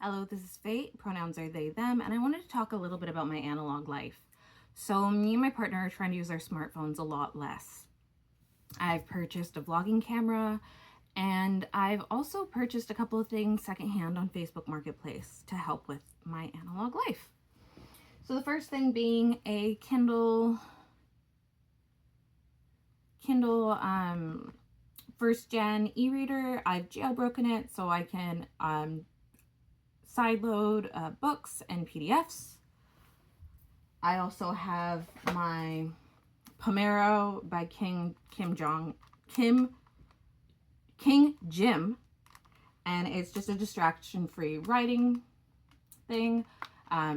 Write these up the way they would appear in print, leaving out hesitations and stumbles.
Hello, this is Fate. Pronouns are they, them, and I wanted to talk a little bit about my analog life. So, me and my partner are trying to use our smartphones a lot less. I've purchased a vlogging camera, and I've also purchased a couple of things secondhand on Facebook Marketplace to help with my analog life. So, the first thing being a Kindle first gen e-reader. I've jailbroken it so I can sideload books and PDFs. I also have my Pomero by King Jim, and it's just a distraction-free writing thing.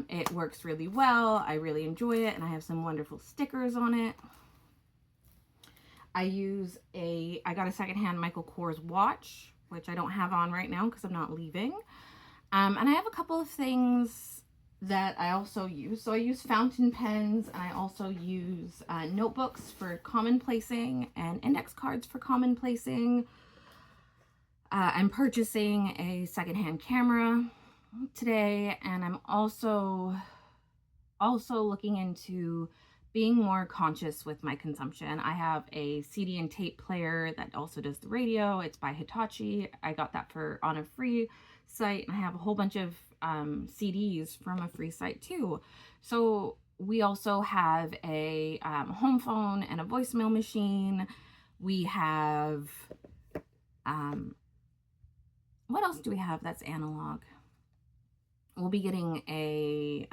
It works really well. I really enjoy it, and I have some wonderful stickers on it. I got a secondhand Michael Kors watch, which I don't have on right now because I'm not leaving. And I have a couple of things that I also use. So I use fountain pens, and I also use notebooks for common placing and index cards for common placing. I'm purchasing a secondhand camera today, and I'm also looking into being more conscious with my consumption. I have a CD and tape player that also does the radio. It's by Hitachi. I got that on a free site, and I have a whole bunch of CDs from a free site too. So we also have a home phone and a voicemail machine. We have what else do we have that's analog? We'll be getting a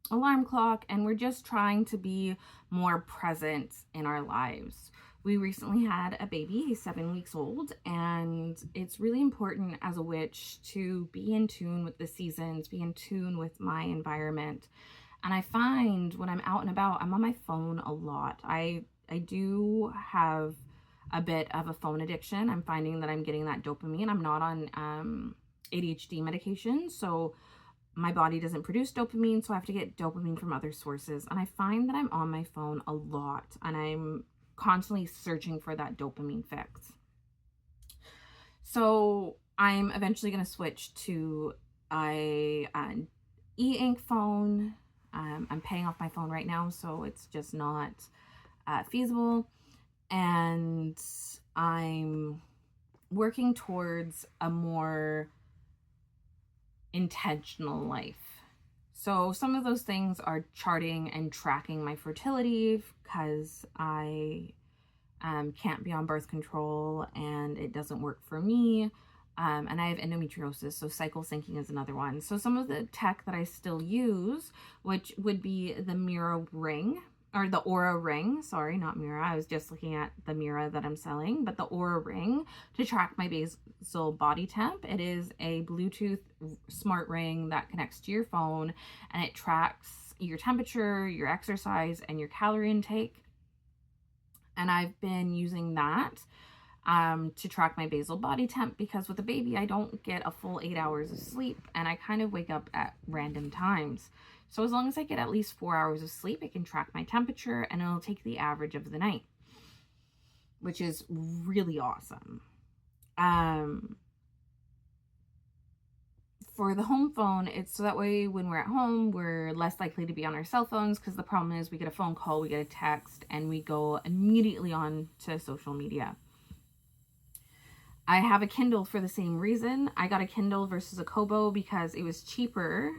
alarm clock, and we're just trying to be more present in our lives. We recently had a baby. He's 7 weeks old, and it's really important as a witch to be in tune with the seasons, be in tune with my environment. And I find when I'm out and about, I'm on my phone a lot. I do have a bit of a phone addiction. I'm finding that I'm getting that dopamine. I'm not on ADHD medication, so my body doesn't produce dopamine, so I have to get dopamine from other sources. And I find that I'm on my phone a lot, and I'm constantly searching for that dopamine fix. So I'm eventually going to switch to an e-ink phone. I'm paying off my phone right now, so it's just not feasible. And I'm working towards a more intentional life. So some of those things are charting and tracking my fertility, because I can't be on birth control and it doesn't work for me. And I have endometriosis, so cycle syncing is another one. So some of the tech that I still use, which would be the Mira ring, or the Oura ring, sorry, not Mira. I was just looking at the Mira that I'm selling, but the Oura ring to track my basal body temp. It is a Bluetooth smart ring that connects to your phone, and it tracks your temperature, your exercise, and your calorie intake. And I've been using that to track my basal body temp, because with a baby, I don't get a full 8 hours of sleep, and I kind of wake up at random times. So as long as I get at least 4 hours of sleep, it can track my temperature, and it'll take the average of the night, which is really awesome. For the home phone, it's so that way when we're at home, we're less likely to be on our cell phones, because the problem is we get a phone call, we get a text, and we go immediately on to social media. I have a Kindle for the same reason. I got a Kindle versus a Kobo because it was cheaper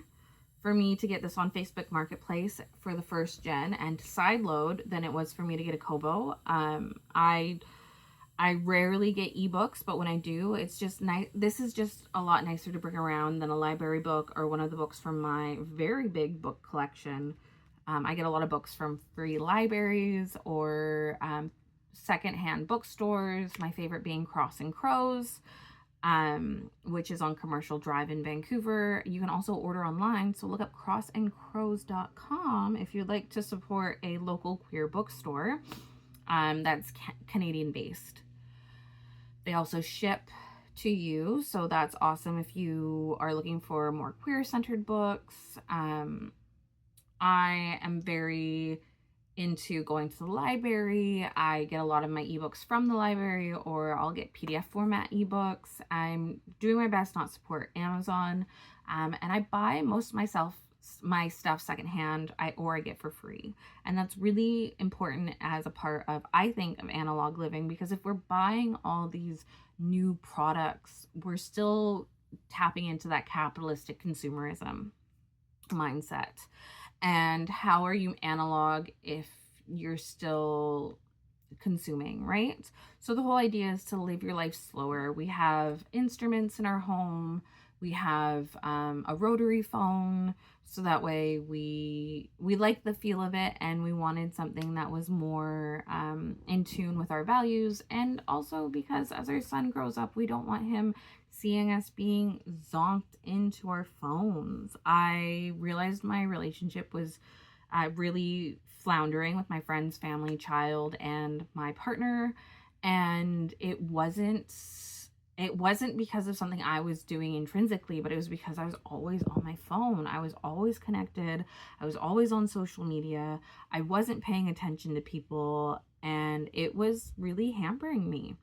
for me to get this on Facebook Marketplace for the first gen and to sideload than it was for me to get a Kobo. I rarely get ebooks, but when I do, it's just nice. This is just a lot nicer to bring around than a library book or one of the books from my very big book collection. I get a lot of books from free libraries or secondhand bookstores, my favorite being Cross and Crows, which is on Commercial Drive in Vancouver. You can also order online, so look up crossandcrows.com if you'd like to support a local queer bookstore that's Canadian based. They also ship to you, so that's awesome if you are looking for more queer centered books. I am very into going to the library. I get a lot of my ebooks from the library, or I'll get PDF format ebooks. I'm doing my best not to support Amazon, and I buy most of my stuff secondhand, or I get for free. And that's really important as a part of, I think, of analog living, because if we're buying all these new products, we're still tapping into that capitalistic consumerism mindset. And how are you analog if you're still consuming, right? So the whole idea is to live your life slower. We have instruments in our home. We have a rotary phone, so that way we like the feel of it, and we wanted something that was more in tune with our values. And also because as our son grows up, we don't want him seeing us being zonked into our phones. I realized my relationship was really floundering with my friend's family, child, and my partner, and it wasn't because of something I was doing intrinsically, but it was because I was always on my phone. I was always connected. I was always on social media. I wasn't paying attention to people, and it was really hampering me.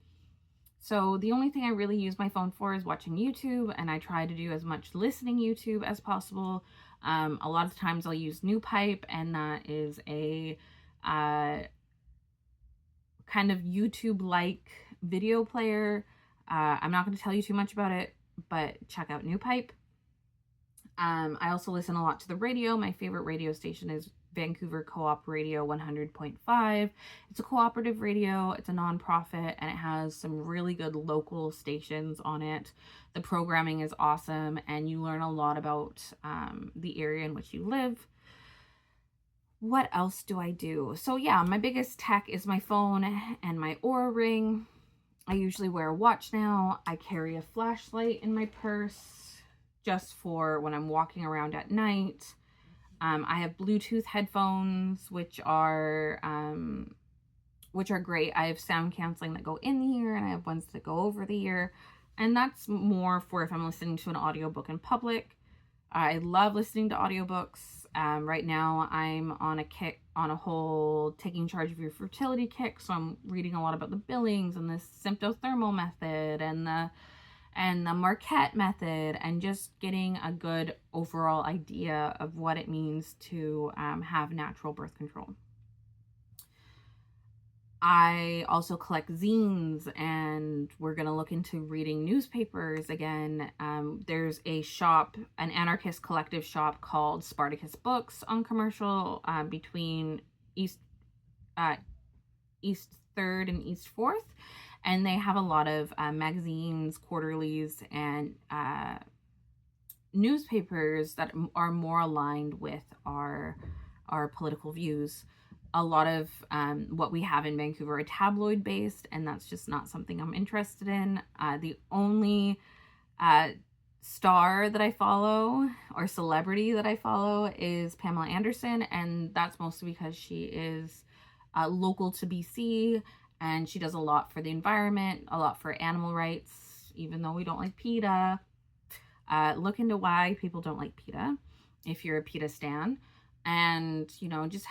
So the only thing I really use my phone for is watching YouTube, and I try to do as much listening YouTube as possible. A lot of times I'll use NewPipe, and that is a kind of YouTube-like video player. I'm not going to tell you too much about it, but check out NewPipe. I also listen a lot to the radio. My favorite radio station is Vancouver Co-op Radio 100.5. It's a cooperative radio. It's a nonprofit, and it has some really good local stations on it. The programming is awesome, and you learn a lot about the area in which you live. What else do I do? So yeah, my biggest tech is my phone and my Oura ring. I usually wear a watch now. I carry a flashlight in my purse just for when I'm walking around at night. I have Bluetooth headphones, which are great. I have sound canceling that go in the ear, and I have ones that go over the ear. And that's more for if I'm listening to an audiobook in public. I love listening to audiobooks. Right now I'm on a whole taking charge of your fertility kick. So I'm reading a lot about the Billings and the symptothermal method and the Marquette method, and just getting a good overall idea of what it means to have natural birth control. I also collect zines, and we're going to look into reading newspapers again. There's an anarchist collective shop called Spartacus Books on Commercial between East 3rd and East 4th. And they have a lot of magazines, quarterlies, and newspapers that are more aligned with our political views. A lot of what we have in Vancouver are tabloid based, and that's just not something I'm interested in. The only star that I follow, or celebrity that I follow, is Pamela Anderson, and that's mostly because she is local to BC, and she does a lot for the environment, a lot for animal rights, even though we don't like PETA. Look into why people don't like PETA if you're a PETA stan. And, just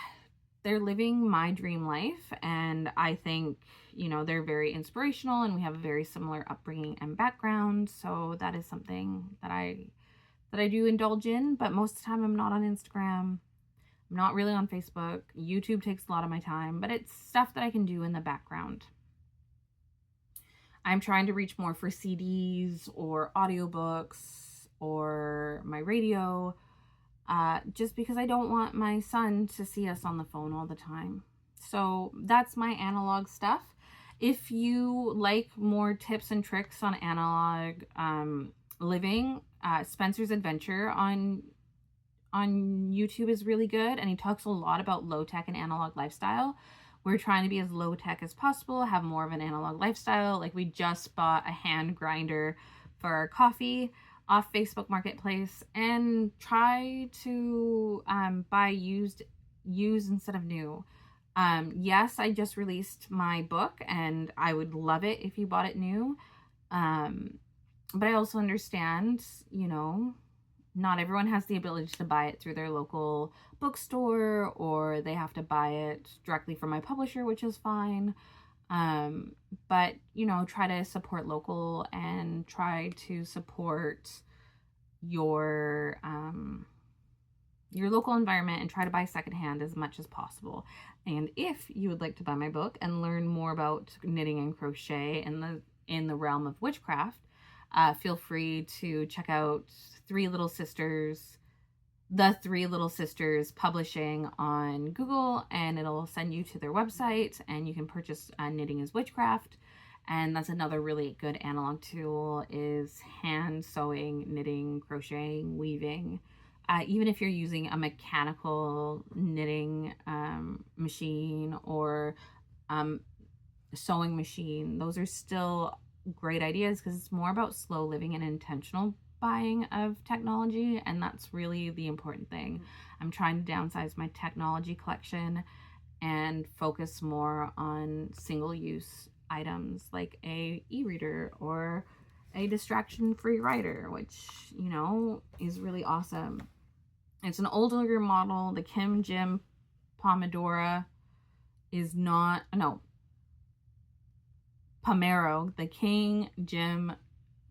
they're living my dream life, and I think, they're very inspirational, and we have a very similar upbringing and background. So that is something that I do indulge in, but most of the time I'm not on Instagram. I'm not really on Facebook. YouTube takes a lot of my time, but it's stuff that I can do in the background. I'm trying to reach more for CDs or audiobooks or my radio, just because I don't want my son to see us on the phone all the time. So that's my analog stuff. If you like more tips and tricks on analog living, Spencer's Adventure on YouTube is really good, and he talks a lot about low-tech and analog lifestyle. We're trying to be as low-tech as possible, have more of an analog lifestyle. Like, we just bought a hand grinder for our coffee off Facebook Marketplace, and try to buy used instead of new. Yes, I just released my book, and I would love it if you bought it new. But I also understand, not everyone has the ability to buy it through their local bookstore, or they have to buy it directly from my publisher, which is fine. But, you know, try to support local and try to support your local environment, and try to buy secondhand as much as possible. And if you would like to buy my book and learn more about knitting and crochet in the realm of witchcraft, feel free to check out Three Little Sisters, the Three Little Sisters Publishing on Google, and it'll send you to their website, and you can purchase Knitting is Witchcraft. And that's another really good analog tool, is hand sewing, knitting, crocheting, weaving. Even if you're using a mechanical knitting machine or sewing machine, those are still great ideas, because it's more about slow living and intentional buying of technology, and that's really the important thing. I'm trying to downsize my technology collection and focus more on single-use items like a e-reader or a distraction-free writer, which, you know, is really awesome. It's an older model. The Kim Jim Pomodoro is not, no, Pomero, the King Jim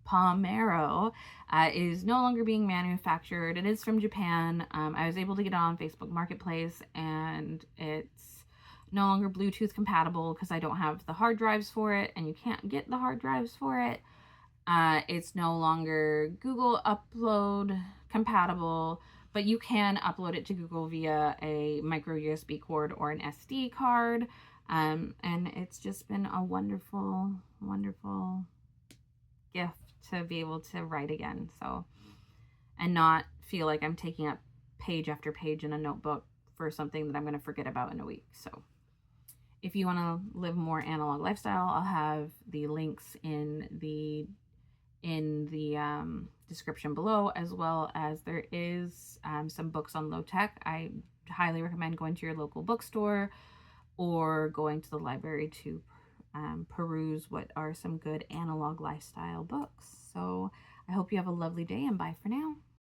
Pomero is no longer being manufactured. It is from Japan. I was able to get it on Facebook Marketplace, and it's no longer Bluetooth compatible because I don't have the hard drives for it, and you can't get the hard drives for it. It's no longer Google Upload compatible, but you can upload it to Google via a micro USB cord or an SD card. And it's just been a wonderful, wonderful gift to be able to write again. So, and not feel like I'm taking up page after page in a notebook for something that I'm going to forget about in a week. So if you want to live more analog lifestyle, I'll have the links in the description below, as well as there is some books on low tech. I highly recommend going to your local bookstore or going to the library to peruse what are some good analog lifestyle books. So I hope you have a lovely day, and bye for now.